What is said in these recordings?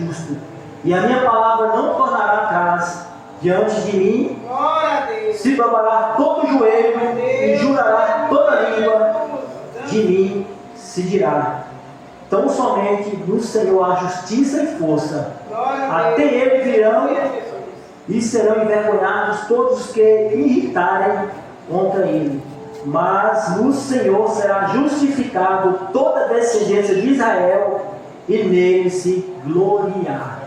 justo, e a minha palavra não tornará atrás. Diante de mim se dobrará todo joelho e jurará toda língua, de mim se dirá. Tão somente no Senhor há justiça e força. Até Ele virão e serão envergonhados todos os que irritarem contra Ele. Mas no Senhor será justificado toda a descendência de Israel, e nele se gloriará.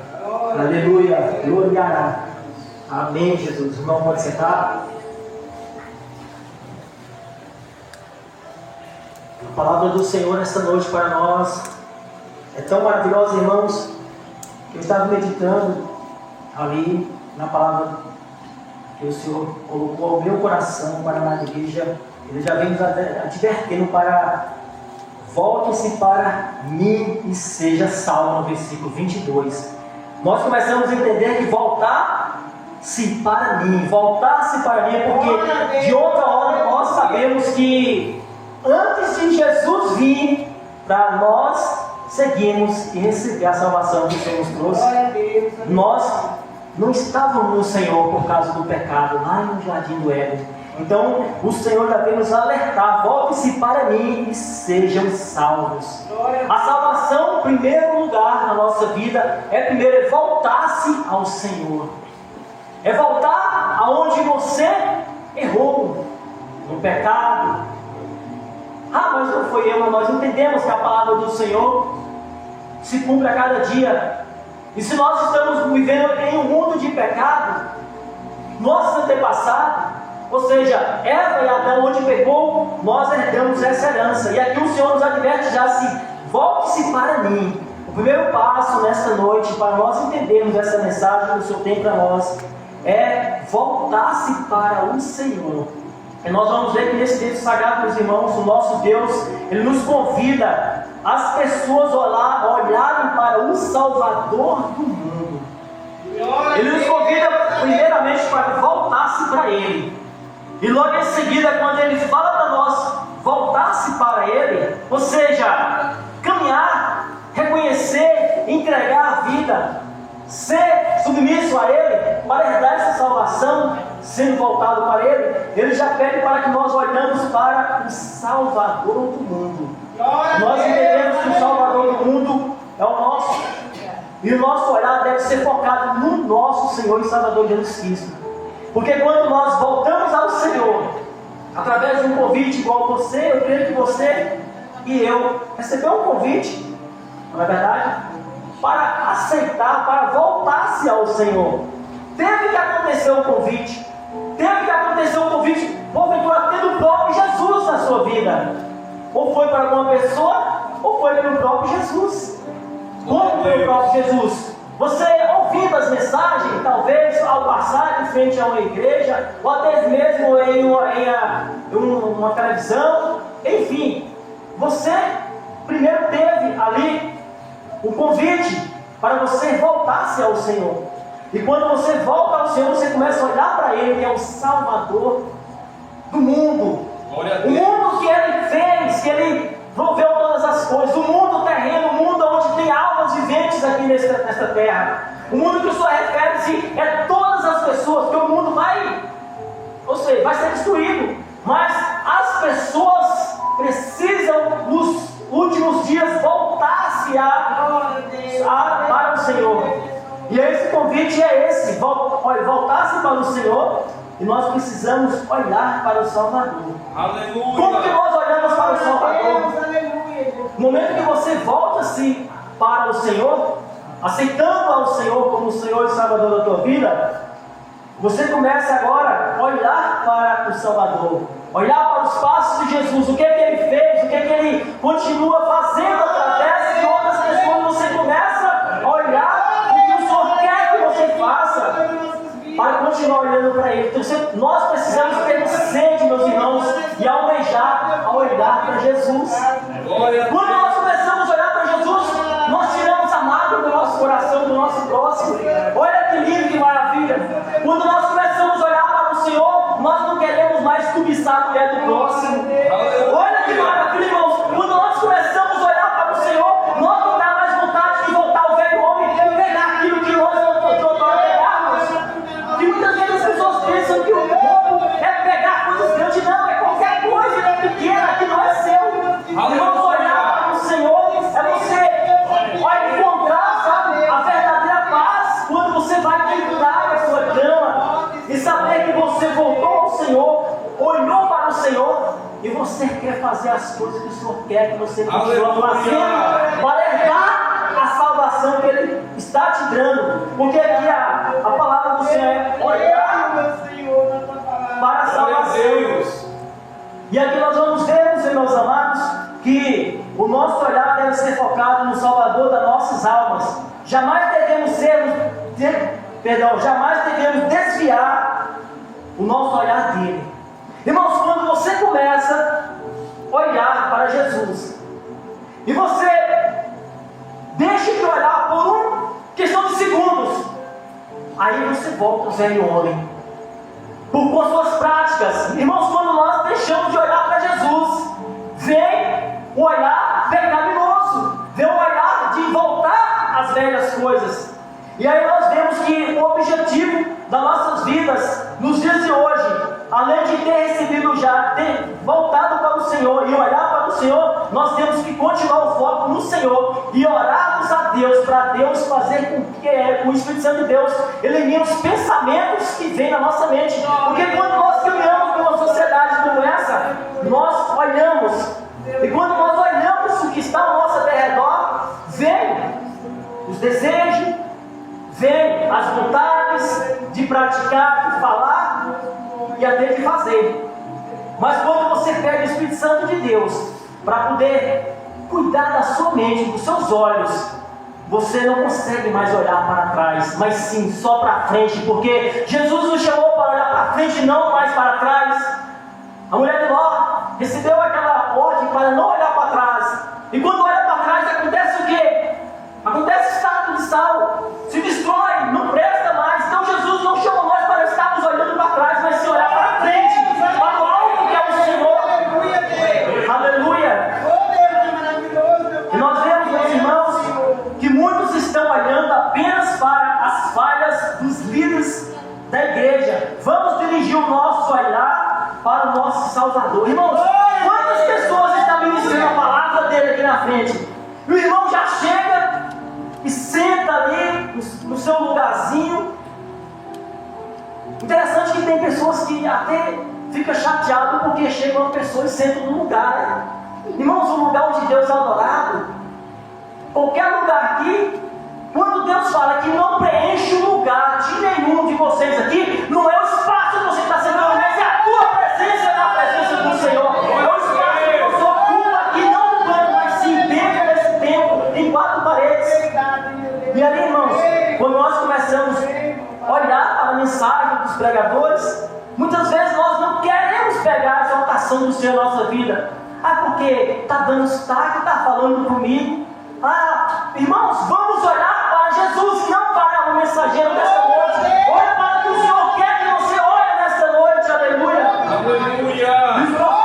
Aleluia, gloriará. Amém, Jesus. Irmão, pode sentar. A palavra do Senhor nesta noite para nós é tão maravilhosa, irmãos, que eu estava meditando ali na palavra que o Senhor colocou ao meu coração para na igreja. Ele já vem nos advertindo para: volte-se para mim e seja salvo, no versículo 22. Nós começamos a entender que voltar-se para mim, porque de outra hora nós sabemos que antes de Jesus vir para nós seguirmos e receber a salvação que o Senhor nos trouxe, nós não estávamos no Senhor por causa do pecado, lá no jardim do Éden. Então o Senhor já vem nos alertar: volte-se para mim e sejam salvos. A salvação, em primeiro lugar na nossa vida, é voltar-se ao Senhor. É voltar aonde você errou, no pecado. Mas não foi eu, mas nós entendemos que a palavra do Senhor se cumpre a cada dia. E se nós estamos vivendo em um mundo de pecado, nossos antepassados, ou seja, Eva e Adão, onde pecou, nós herdamos essa herança. E aqui o Senhor nos adverte já assim: volte-se para mim. O primeiro passo nesta noite, para nós entendermos essa mensagem que o Senhor tem para nós, é voltar-se para o Senhor. E nós vamos ver que nesse texto sagrado, meus irmãos, o nosso Deus, Ele nos convida as pessoas a olharem para o Salvador do mundo. Ele nos convida primeiramente para voltar-se para Ele. E logo em seguida, quando Ele fala para nós voltar-se para Ele, ou seja, caminhar, reconhecer, entregar a vida, ser submisso a Ele, para herdar essa salvação, sendo voltado para Ele, Ele já pede para que nós olhamos para o Salvador do mundo. Nós entendemos que o Salvador do mundo é o nosso, e o nosso olhar deve ser focado no nosso Senhor e Salvador Jesus Cristo. Porque quando nós voltamos ao Senhor, através de um convite igual você, eu creio que você e eu recebeu um convite, não é verdade? Para aceitar, para voltar-se ao Senhor. Teve que acontecer um convite. Porventura tendo o próprio Jesus na sua vida. Ou foi para alguma pessoa, ou foi pelo próprio Jesus. Como pelo próprio Jesus? Você ouvindo as mensagens, talvez ao passar de frente a uma igreja, ou até mesmo em uma televisão, enfim, você primeiro teve ali o convite para você voltar-se ao Senhor. E quando você volta ao Senhor, você começa a olhar para Ele, que é o Salvador do mundo. O mundo que Ele fez, que Ele proveu todas as coisas. O mundo terreno, o mundo onde tem almas viventes aqui nesta terra. O mundo que o Senhor refere-se é todas as pessoas, porque o mundo vai ser destruído. Mas as pessoas precisam, nos últimos dias, voltar-se para o Senhor. E esse convite é esse: voltar-se para o Senhor. E nós precisamos olhar para o Salvador. Aleluia. Como que nós olhamos para o Salvador? No momento que você volta-se para o Senhor, aceitando ao Senhor como o Senhor e Salvador da tua vida, você começa agora a olhar para o Salvador, olhar para os passos de Jesus, o que é que Ele fez, o que é que Ele continua fazendo através de outras pessoas. Você começa a olhar o que o Senhor quer que você faça, para continuar olhando para Ele. Então, nós precisamos ter sede, meus irmãos, e almejar a olhar para Jesus. Quando nós começamos a olhar para Jesus, nós tiramos a mágoa do nosso coração, do nosso próximo. Olha que lindo, que maravilha. Quando nós começamos a olhar para o Senhor, nós não queremos mais cobiçar a mulher do próximo. Olha que maravilha, irmãos. Quando nós começamos a olhar para o Senhor, nós não dá mais vontade de voltar ao velho homem, fazer as coisas que o Senhor quer que você continue fazendo, para herdar a salvação que Ele está te dando. Porque aqui a palavra do Senhor é olhar para a salvação. E aqui nós vamos ver, meus amados, que o nosso olhar deve ser focado no Salvador das nossas almas. Jamais devemos desviar o nosso olhar dele. Irmãos, quando você começa a olhar para Jesus, e você deixa de olhar por uma questão de segundos, aí você volta ao velho homem, com as suas práticas. Irmãos, quando nós deixamos de olhar para Jesus, vem o olhar pecaminoso, vem o olhar de voltar às velhas coisas. E aí nós vemos que o objetivo das nossas vidas, nos dias de hoje, além de ter recebido já, ter voltado para o Senhor e olhar para o Senhor, nós temos que continuar o foco no Senhor e orarmos a Deus, para Deus fazer com que o Espírito Santo de Deus elimine os pensamentos que vêm na nossa mente. Porque quando nós caminhamos numa sociedade como essa, nós olhamos, e quando nós olhamos o que está ao nosso redor, vem os desejos, vem as vontades de praticar, de falar e até de fazer. Mas quando você pega o Espírito Santo de Deus para poder cuidar da sua mente, dos seus olhos, você não consegue mais olhar para trás, mas sim só para frente, porque Jesus nos chamou para olhar para frente, não mais para trás. A mulher de Ló recebeu aquela ordem para não olhar para trás, e quando olha para trás acontece o quê? Acontece estado de sal, se destrói, não presta mais. Então Jesus não chama nós para estarmos olhando para trás, mas se olhar para frente, para o alto que é o Senhor. Aleluia! E nós vemos, meus irmãos, que muitos estão olhando apenas para as falhas dos líderes da igreja. Vamos dirigir o nosso olhar para o nosso Salvador. Irmãos, quantas pessoas estão ministrando a palavra dele aqui na frente? E o irmão já chega e senta ali no seu lugarzinho. Interessante que tem pessoas que até ficam chateadas porque chega uma pessoa e senta no lugar. Irmãos, o lugar onde Deus é adorado, qualquer lugar aqui, quando Deus fala que não preenche o lugar de nenhum de vocês aqui, não é o espaço que você está sentando, mas é a tua presença na presença do Senhor. É o espaço que você ocupa aqui, não no banco, mas sim dentro desse templo, em quatro paredes. E ali, irmãos, quando nós começamos a olhar para a mensagem dos pregadores, muitas vezes nós não queremos pegar a exaltação do Senhor na nossa vida. Porque está dando destaque, está falando comigo. Irmãos, vamos olhar para Jesus, não para o mensageiro desta noite. Olha para o que o Senhor quer que você olhe nesta noite. Aleluia! Aleluia!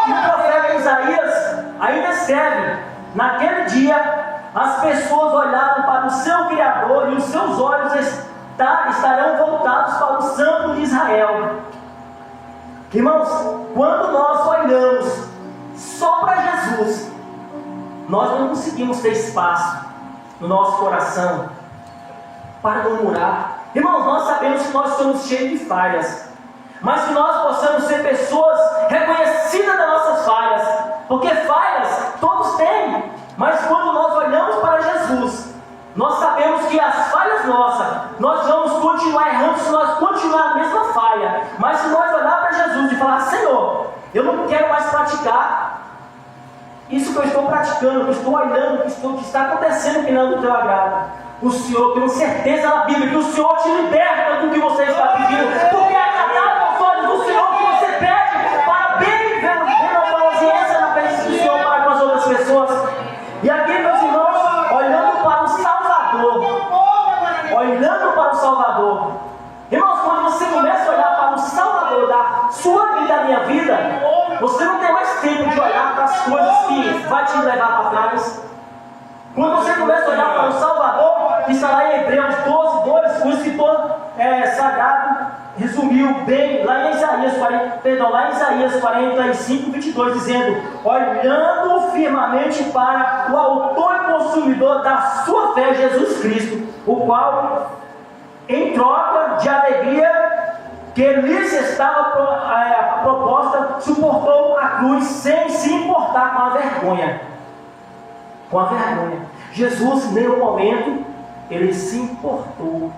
E o profeta Isaías ainda escreve: naquele dia as pessoas olharam para o seu Criador e os seus olhos estarão voltados para o Santo de Israel. Irmãos, quando nós olhamos só para Jesus, nós não conseguimos ter espaço no nosso coração para murmurar. Irmãos, nós sabemos que nós somos cheios de falhas, mas que nós possamos ser pessoas reconhecidas das nossas falhas, porque falhas todos têm, mas quando nós olhamos para Jesus, nós sabemos que as falhas nossas, nós vamos continuar errando se nós continuar a mesma falha. Mas se nós olhar para Jesus e falar: Senhor, eu não quero mais praticar isso que eu estou praticando, que eu estou olhando, que está acontecendo que não é do teu agrado, o Senhor, tenho certeza na Bíblia que o Senhor te liberta do que você está pedindo, porque é agradável aos olhos do Senhor que você pede para bem ver uma audiência na presença do Senhor para com as outras pessoas. E aqui, meus irmãos, olhando para o Salvador, irmãos, quando você começa a olhar para o Salvador da sua vida e da minha vida, você não tem mais tempo de olhar para as coisas que vai te levar para trás. Quando você começa a olhar para o Salvador, que está lá em Hebreus 12:2, o escritor sagrado resumiu bem lá em Isaías 45:22, dizendo: olhando firmemente para o autor e consumidor da sua fé, Jesus Cristo, o qual, em troca de alegria que lhes estava proposta, suportou a cruz sem se importar com a vergonha. Com a vergonha. Jesus, em nenhum momento, ele se importou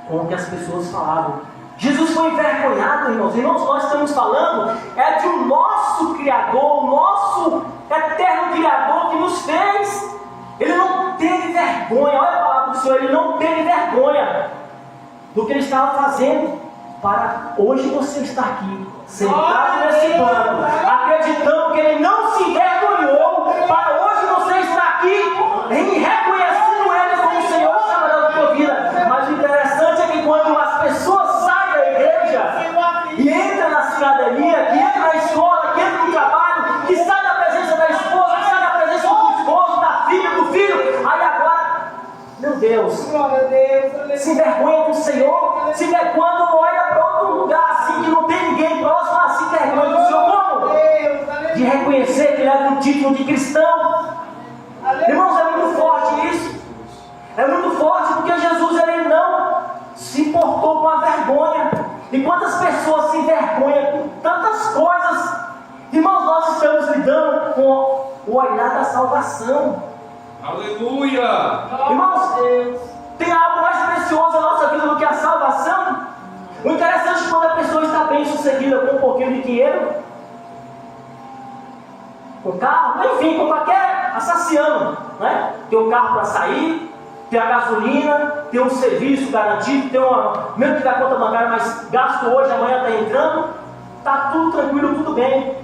com o que as pessoas falavam. Jesus foi envergonhado, irmãos. Irmãos, nós estamos falando de um nosso Criador, o nosso eterno Criador que nos fez. Ele não teve vergonha, olha a palavra do Senhor, ele não teve vergonha do que ele estava fazendo para hoje você estar aqui, sentado nesse banco, acreditando que ele não se envergonhou, para hoje você estar aqui, reconhecendo ele como o Senhor e Salvador da tua vida. Mas o interessante é que quando as pessoas saem da igreja e entram na cidadania, que entram na escola, que entram no trabalho, que saem da presença da esposa, que saem da presença do esposo, da filha, do filho, aí agora, meu Deus, se envergonha do Senhor, se envergonha quando olha para outro lugar assim que não tem ninguém próximo, assim vergonha do Senhor, como? De reconhecer que ele é um título de cristão. Irmãos, é muito forte isso. É muito forte porque Jesus ele não se importou com a vergonha. E quantas pessoas se envergonham com tantas coisas? Irmãos, nós estamos lidando com o olhar da salvação. Aleluia! Irmãos, tem algo mais precioso na nossa vida do que a salvação? O interessante é quando a pessoa está bem sucedida com um pouquinho de dinheiro, com carro, enfim, com qualquer assassiano, né? Tem um carro para sair, tem a gasolina, tem um serviço garantido, tem mesmo que da conta bancária, mas gasto hoje, amanhã está entrando, está tudo tranquilo, tudo bem.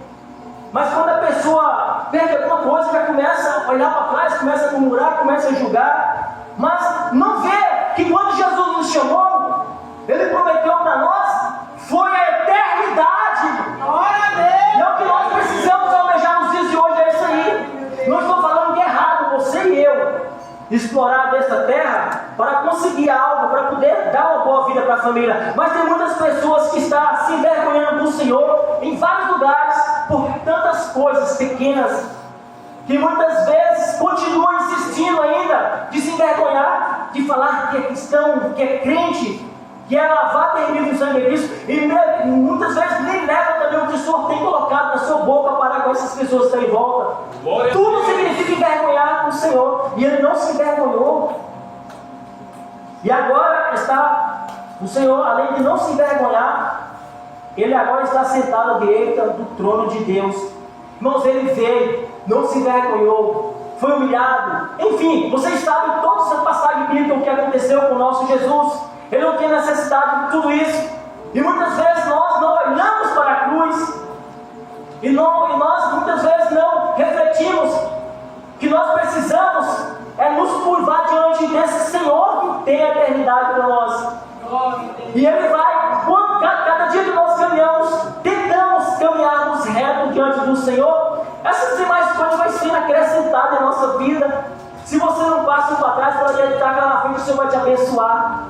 Mas quando a pessoa perde alguma coisa, já começa a olhar para trás, começa a murmurar, começa a julgar, mas não vê que quando Jesus nos chamou, ele prometeu para nós, foi a eternidade. Glória a Deus! E é o que nós precisamos almejar nos dias de hoje, é isso aí. Não estou falando que é errado, você e eu, explorar desta terra para conseguir algo, para poder dar uma boa vida para a família. Mas tem muitas pessoas que estão se envergonhando do Senhor em vários lugares, por tantas coisas pequenas, que muitas vezes continuam insistindo ainda de se envergonhar, de falar que é cristão, que é crente, que é lavado em mim do sangue de Cristo, e muitas vezes nem leva também o que o Senhor tem colocado na sua boca para com essas pessoas que estão em volta. Tudo significa envergonhar o Senhor, e ele não se envergonhou. E agora está o Senhor, além de não se envergonhar, ele agora está sentado à direita do trono de Deus. Irmãos, ele veio, não se envergonhou, foi humilhado. Enfim, vocês sabem toda essa passagem bíblica, o que aconteceu com o nosso Jesus. Ele não tem necessidade de tudo isso. E muitas vezes nós não olhamos para a cruz. E nós muitas vezes não refletimos que nós precisamos nos curvar diante desse Senhor que tem a eternidade para nós. E Ele vai, cada dia que nós caminhamos, tentamos caminharmos reto diante do Senhor, essas demais coisas vão sendo acrescentadas na nossa vida. Se você não passa para trás, para acreditar que lá na frente o Senhor vai te abençoar.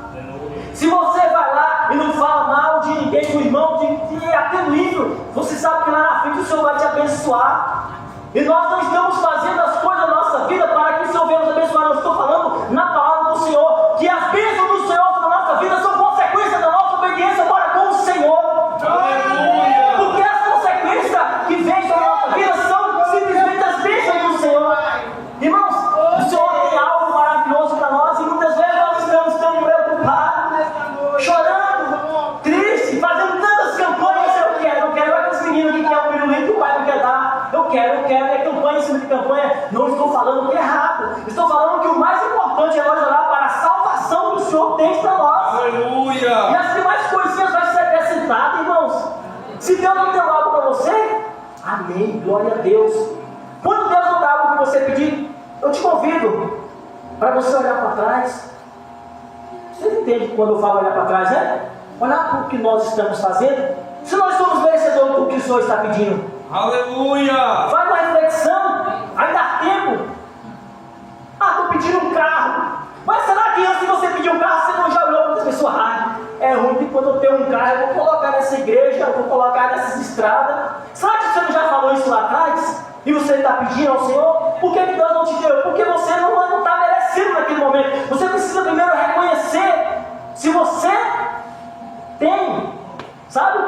Se você vai lá e não fala mal de ninguém, do irmão, de aquele livro, você sabe que lá na frente o Senhor vai te abençoar. E nós não estamos fazendo as coisas da nossa vida para que o Senhor venha nos abençoar. Eu estou falando na palavra do Senhor, que as bênçãos do Senhor na nossa vida são consequência da nossa obediência para com o Senhor. Aleluia! Porque as consequências que vêm sobre a nossa vida são simplesmente as bênçãos do Senhor. Irmãos, o Senhor tem algo maravilhoso para nós e muitas vezes nós estamos tão preocupados, chorando, triste, fazendo tantas campanhas. Eu quero aqueles meninos que querem o pirulito que o pai não quer dar. Eu quero, é campanha em cima de campanha. Não estou falando que é errado, estou falando que o mais importante é nós orar para a salvação que o Senhor tem para nós. Aleluia! E as demais coisinhas vai ser acrescentadas, irmãos. Se Deus não deu algo para você, amém, glória a Deus. Quando Deus não dá algo que você pedir, eu te convido para você olhar para trás. Você entende quando eu falo olhar para trás, né? Olhar para o que nós estamos fazendo. Se nós somos merecedores do que o Senhor está pedindo, Aleluia! faz uma reflexão, ainda há tempo. Estou pedindo um carro. Mas será que antes de você pedir um carro, você não já olhou para as pessoas? É ruim que quando eu tenho um carro, eu vou colocar nessa igreja, eu vou colocar nessas estradas. Será que você não já falou isso lá atrás? E você está pedindo ao Senhor? Por que Deus não te deu? Porque você não está merecendo naquele momento. Você precisa primeiro reconhecer se você tem tem, sabe?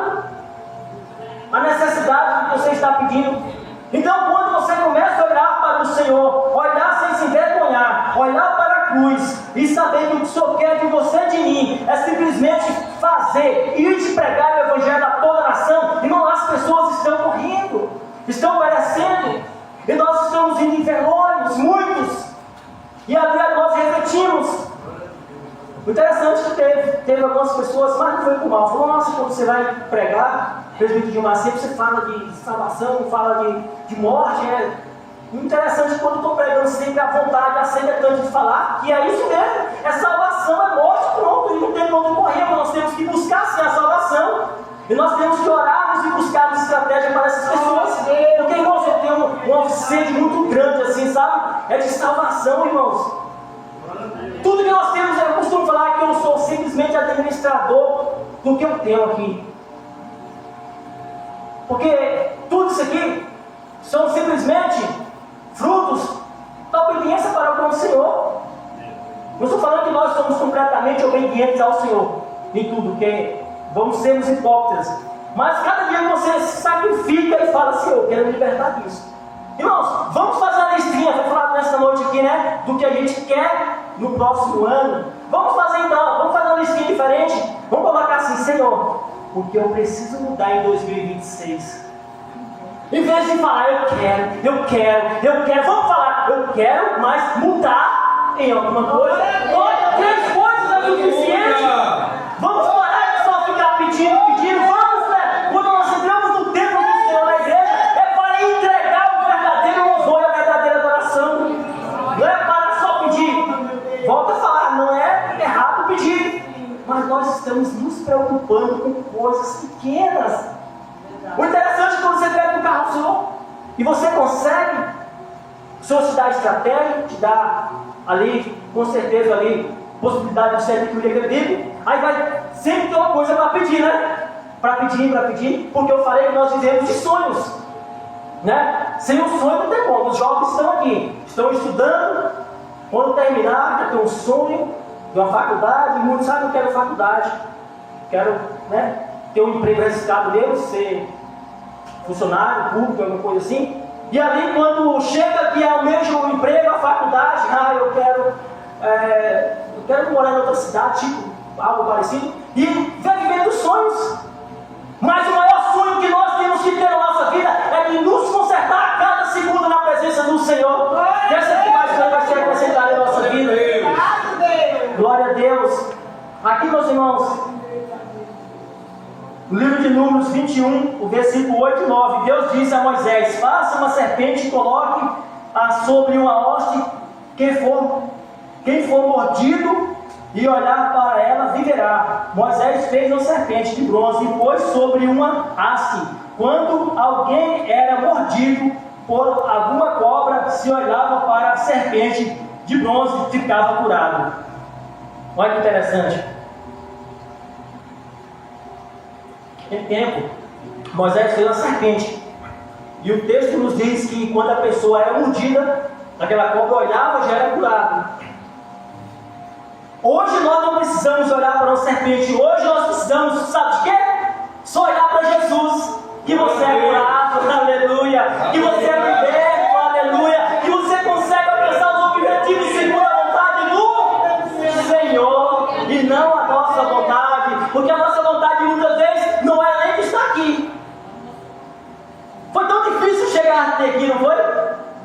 A necessidade que você está pedindo. Então, quando você começa a olhar para o Senhor, olhar sem se envergonhar, olhar para a cruz e saber que o que o Senhor quer de você e de mim é simplesmente fazer e te pregar o Evangelho a toda a nação, irmão, as pessoas estão morrendo, estão perecendo, e nós estamos indo em velórios, muitos, e ali nós refletimos. O interessante é que teve algumas pessoas, mas não foi por mal, falou: nossa, quando você vai pregar, presbítero Gilmar, sempre você fala de salvação, fala de morte. O interessante é que quando eu estou pregando sempre a vontade, a sede é tanto de falar, que é isso mesmo, é salvação, é morte, pronto, e não tem como correr, mas nós temos que buscar sim a salvação, e nós temos que orarmos e buscarmos estratégia para essas pessoas, porque, irmãos, eu tenho uma sede muito grande assim, sabe? É de salvação, irmãos. Tudo que nós temos, eu costumo falar que eu sou simplesmente administrador do que eu tenho aqui. Porque tudo isso aqui são simplesmente frutos da obediência para com o Senhor. Não estou falando que nós somos completamente obedientes ao Senhor em tudo, porque vamos sermos hipócritas. Mas cada dia você se sacrifica e fala: Senhor, eu quero me libertar disso. Irmãos, vamos fazer a listinha, vou falar nessa noite aqui, né? Do que a gente quer no próximo ano. Vamos fazer então, vamos fazer uma listinha diferente. Vamos colocar assim: Senhor, o que eu preciso mudar em 2026? Em vez de falar: eu quero, vamos falar: eu quero, mas mudar em alguma coisa. Olha, 3 coisas é suficiente. Vamos parar de só ficar pedindo, vamos, né? Quando nós entramos no templo do Senhor, na igreja, é para entregar o verdadeiro louvor e a verdadeira adoração. Não é para só pedir. Volta a falar, não é errado pedir, mas nós estamos nos preocupando com coisas pequenas. O interessante é quando você pega um carro Senhor e você consegue, o Senhor te dá estratégia, te dá ali, com certeza ali, possibilidade de você adquirir aquele veículo. Aí vai sempre ter uma coisa para pedir, né? Para pedir, porque eu falei que nós vivemos de sonhos, né? Sem o sonho não tem como. Os jovens estão aqui, estão estudando, quando terminar, já tem um sonho de uma faculdade, muitos sabem que eu quero faculdade, quero, né, ter um emprego registrado mesmo, ser funcionário público, alguma coisa assim. E ali, quando chega que almeja o emprego, a faculdade, eu quero morar em outra cidade, tipo, algo parecido, e vai vivendo sonhos. Mas o maior sonho que nós temos que ter na nossa vida é de nos consertar a cada segundo na presença do Senhor. E essa que mais vai ser acrescentada em nossa vida. Glória a Deus. Aqui, meus irmãos, no livro de Números 21, o versículo 8 e 9, Deus disse a Moisés: faça uma serpente e coloque-a sobre uma hoste, quem for mordido e olhar para ela viverá. Moisés fez uma serpente de bronze e pôs sobre uma haste. Quando alguém era mordido por alguma cobra, se olhava para a serpente de bronze, ficava curado. Olha que interessante. Em tempo, Moisés fez uma serpente, e o texto nos diz que quando a pessoa era mordida, aquela cobra olhava e já era curado. Hoje nós não precisamos olhar para uma serpente, hoje nós precisamos, sabe de quê? Só olhar para Jesus, que você é curado, aleluia, que você é liberto, aleluia, que você consegue alcançar os objetivos segundo a vontade do Senhor, e não a nossa vontade, porque a nossa vontade muitas vezes não é nem de estar aqui. Foi tão difícil chegar até aqui, não foi?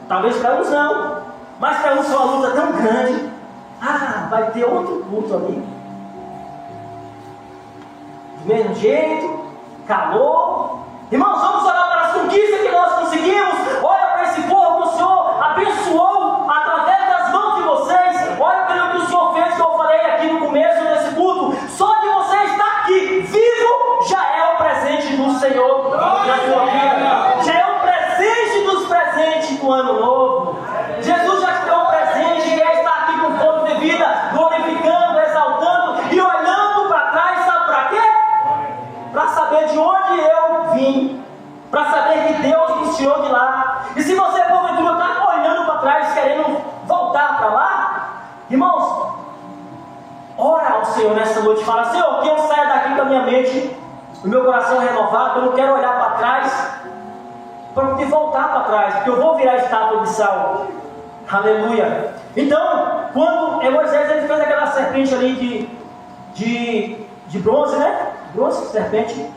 Talvez para uns não, mas para uns foi uma luta tão grande. Vai ter outro culto ali. Do mesmo jeito, calor. Irmãos, vamos olhar para as conquistas que nós conseguimos. Olha para esse povo que o Senhor abençoou através das mãos de vocês. Olha pelo que o Senhor fez, que eu falei aqui no começo desse culto. Só de você estar aqui, vivo, já é o presente do Senhor na sua vida. Já é o presente dos presentes do ano novo. Jesus já te deu um presente, que é estar aqui com fome de vida, glorificando, exaltando e olhando para trás, sabe para quê? Para saber de onde eu vim, para saber que Deus me tirou de lá. E se você, porventura, está olhando para trás, querendo voltar para lá, irmãos, ora ao Senhor nessa noite e fala: Senhor, que eu saia daqui com a minha mente, o meu coração renovado. Eu não quero olhar para trás para poder voltar para trás, porque eu vou virar estátua de sal. Aleluia. Então, quando Moisés ele fez aquela serpente ali de bronze, né? Bronze, serpente.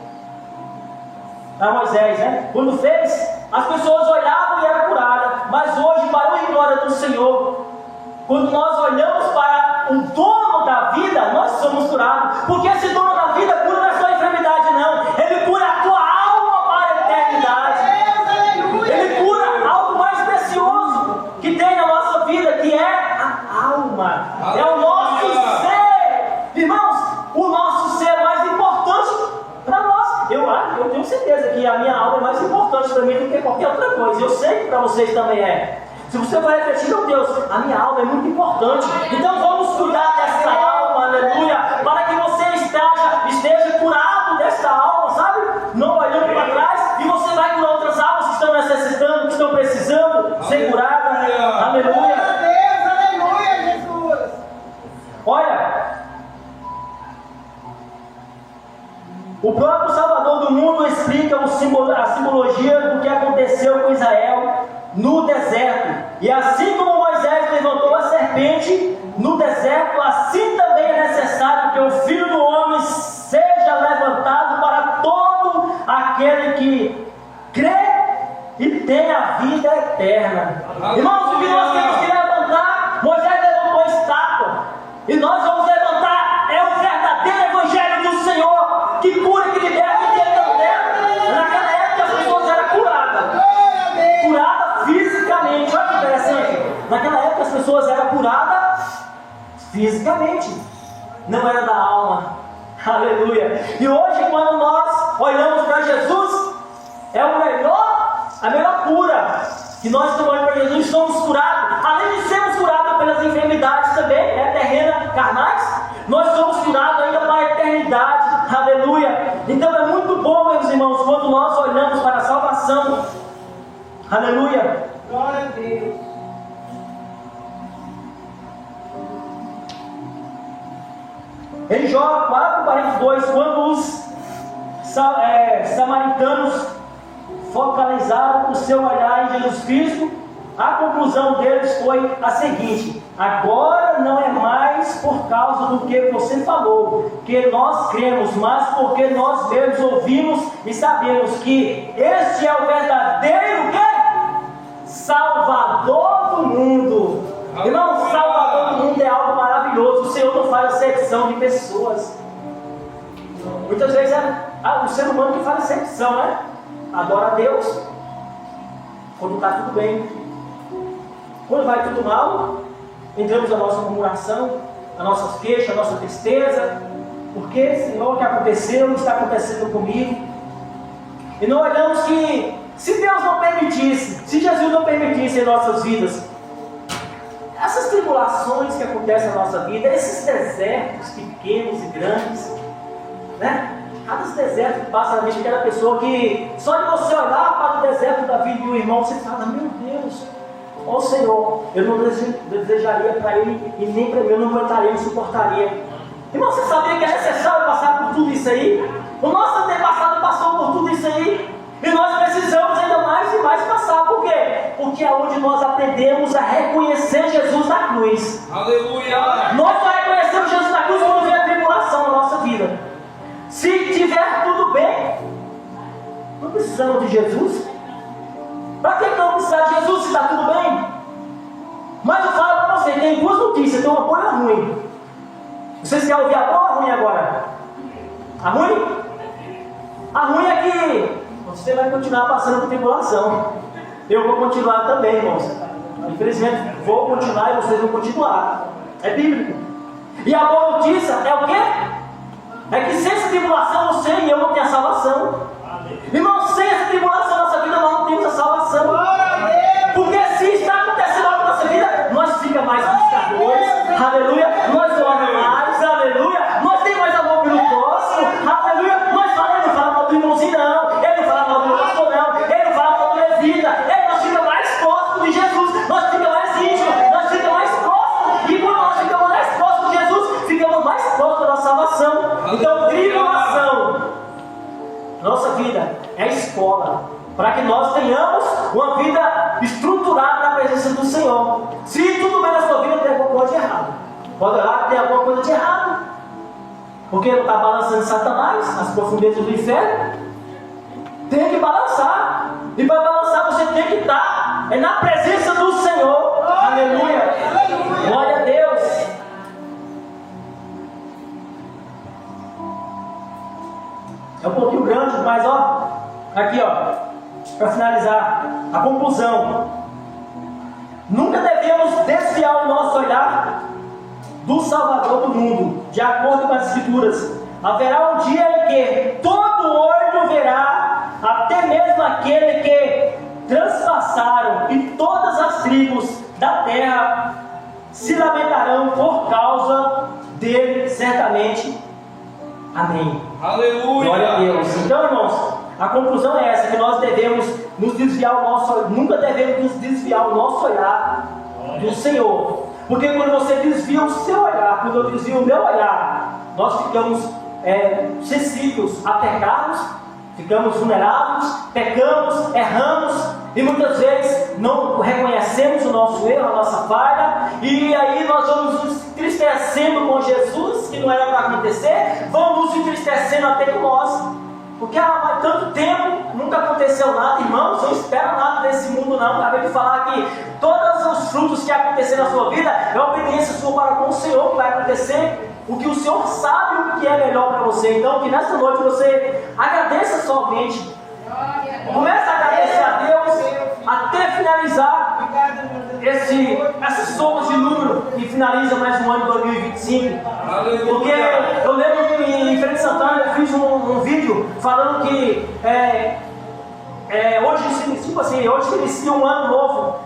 Moisés, né? Quando fez, as pessoas olhavam e era curada. Mas hoje, para a glória do Senhor, quando nós olhamos para o dono da vida, nós somos curados. Porque esse dono da vida cura não é só a enfermidade, não. Ele cura a tua alma para a eternidade. Ele cura algo mais precioso que tem na nossa vida, que é a alma. É o nosso ser. Irmãos, o nosso ser é mais importante para nós. Eu tenho certeza que a minha alma é mais importante para mim do que qualquer outra coisa. Eu sei que para vocês também é. Se você vai refletir, meu Deus, a minha alma é muito importante. Então vamos cuidar dessa alma, aleluia, para que você esteja curado dessa alma, sabe? Não olhando para trás, e você vai curar outras almas que estão necessitando, que estão precisando ser curadas. Aleluia. Aleluia, Jesus. Olha, o próprio Salvador do mundo explica a simbologia do que aconteceu com Israel no deserto. E assim como Moisés levantou a serpente no deserto, assim também é necessário que o Filho do Homem seja levantado para todo aquele que crê e tem a vida eterna. Irmãos, o que nós temos que levantar, Moisés levantou a estátua, e nós vamos levantar o verdadeiro Evangelho do Senhor, que cura, que liberta, que liberta. Naquela época as pessoas eram curadas fisicamente. Olha que interessante. Naquela época as pessoas eram curadas fisicamente, não era da alma. Aleluia. E hoje, quando nós olhamos para Jesus, é a melhor cura que nós estamos olhando para Jesus. Somos curados, além de sermos curados pelas enfermidades também, terrenas, carnais, nós somos curados ainda para a eternidade. Aleluia. Então é muito bom, meus irmãos, quando nós olhamos para a salvação. Aleluia. Glória a Deus. Em Jó 4:42, quando os samaritanos focalizaram o seu olhar em Jesus Cristo, a conclusão deles foi a seguinte: agora não é mais por causa do que você falou que nós cremos, mas porque nós mesmos ouvimos e sabemos que este é o verdadeiro Salvador do mundo. Irmão, Salvador do mundo é algo maravilhoso. O Senhor não faz acepção de pessoas. Muitas vezes é o ser humano que faz acepção, né? Adora a Deus quando está tudo bem. Quando vai tudo mal, entramos na nossa murmuração, nas nossas queixas, a nossa tristeza. Porque, Senhor, o que aconteceu está acontecendo comigo. E não olhamos que, se Deus não permitisse, se Jesus não permitisse em nossas vidas, essas tribulações que acontecem na nossa vida, esses desertos pequenos e grandes, né? Cada deserto que passa na mente de cada pessoa, que só de você olhar para o deserto da vida de um irmão, você fala: meu Deus, ó Senhor, eu não desejaria para ele e nem para mim, eu não aguentaria, não suportaria. Irmão, você sabia que é necessário passar por tudo isso aí? O nosso antepassado passou por tudo isso aí, e nós precisamos ainda mais e mais passar. Por quê? Porque é onde nós aprendemos a reconhecer Jesus na cruz. Aleluia! Nós só reconhecemos Jesus na cruz quando vem a tribulação na nossa vida. Se tiver tudo bem, não precisamos de Jesus. Para que não precisar de Jesus se está tudo bem? Mas eu falo para você, tem duas notícias, tem uma boa e uma ruim. Vocês querem ouvir a boa ou a ruim agora? A ruim? A ruim é que você vai continuar passando por tribulação. Eu vou continuar também, irmãos. Infelizmente, vou continuar e vocês vão continuar. É bíblico. E a boa notícia é o quê? É que sem essa tribulação você e eu não temos a salvação. Irmão, sem essa tribulação na nossa vida nós não temos a salvação. Porque se está acontecendo algo na nossa vida, nós ficamos mais buscadores. Aleluia. Nós oramos mais. Aleluia. Nós temos mais amor pelo próximo. Aleluia. Nós falamos, ele não fala mal do irmãozinho não. Ele não fala mal do pastor não. Ele não fala mal do levita. Nós ficamos mais próximos de Jesus. Nós ficamos mais íntimos. Nós ficamos mais próximos. E quando nós ficamos mais próximos de Jesus, ficamos mais próximos da salvação. Então, tribulação Porque não está balançando Satanás, as profundezas do inferno. Tem que balançar. E para balançar você tem que estar na presença do Senhor. Aleluia. Glória a Deus. É um pouquinho grande, mas aqui para finalizar, a conclusão. Nunca devemos desviar o nosso olhar do Salvador do mundo, de acordo com as Escrituras. Haverá um dia em que todo olho verá, até mesmo aquele que transpassaram, e todas as tribos da terra se lamentarão por causa dele, certamente. Amém. Aleluia. Glória a Deus. Então, irmãos, a conclusão é essa, que nós devemos nos desviar nunca devemos nos desviar o nosso olhar do Senhor. Porque quando você desvia o seu olhar, quando eu desvio o meu olhar, nós ficamos sensíveis a pecados, ficamos vulneráveis, pecamos, erramos, e muitas vezes não reconhecemos o nosso erro, a nossa falha, e aí nós vamos nos entristecendo com Jesus, que não era para acontecer, vamos nos entristecendo até com nós, porque há tanto tempo nunca aconteceu nada. Irmãos, não espero nada desse mundo não. Acabei de falar que todos os frutos que acontecerem na sua vida é obediência sua para com o Senhor, que vai acontecer o que o Senhor sabe, o que é melhor para você. Então que nessa noite você agradeça somente, comece a agradecer a Deus até finalizar essas somas de número que finaliza mais um ano de 2025. Porque eu lembro que em Feira de Santana eu fiz um vídeo falando que hoje se inicia um ano novo,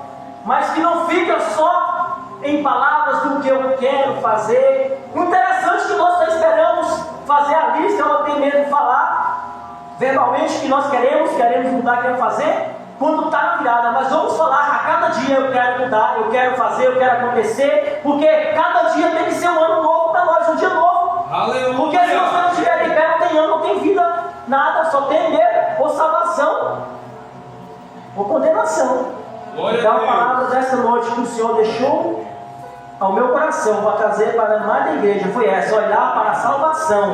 mas que não fica só em palavras do que eu quero fazer. O interessante é que nós esperamos fazer a lista, eu não tenho medo de falar verbalmente que nós queremos mudar, queremos fazer, quando está na virada, mas vamos falar a cada dia: eu quero mudar, eu quero fazer, eu quero acontecer, porque cada dia tem que ser um ano novo para nós, um dia novo. Aleluia. Porque se você não estiver de pé, não tem ano, não tem vida, nada, só tem medo, ou salvação, ou condenação. Glória então a a Deus. palavra desta noite que o Senhor deixou ao meu coração para trazer para mais da igreja foi essa: olhar para a salvação.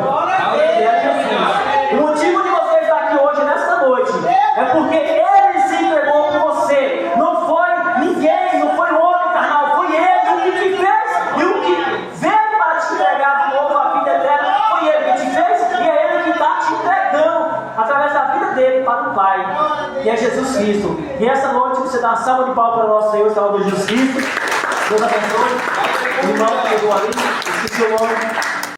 O motivo de você estar aqui hoje, nesta noite, é porque Ele se entregou por você. Não foi ninguém, não foi um homem carnal, foi Ele o que te fez, e o que veio para te entregar de novo a vida eterna foi Ele que te fez, e é Ele que está te entregando através da vida dele para o Pai, que é Jesus Cristo. E essa noite você dá uma salva de palmas para o nosso Senhor e Salvador Jesus Cristo. Deus abençoe. O irmão que chegou ali, esqueci o nome.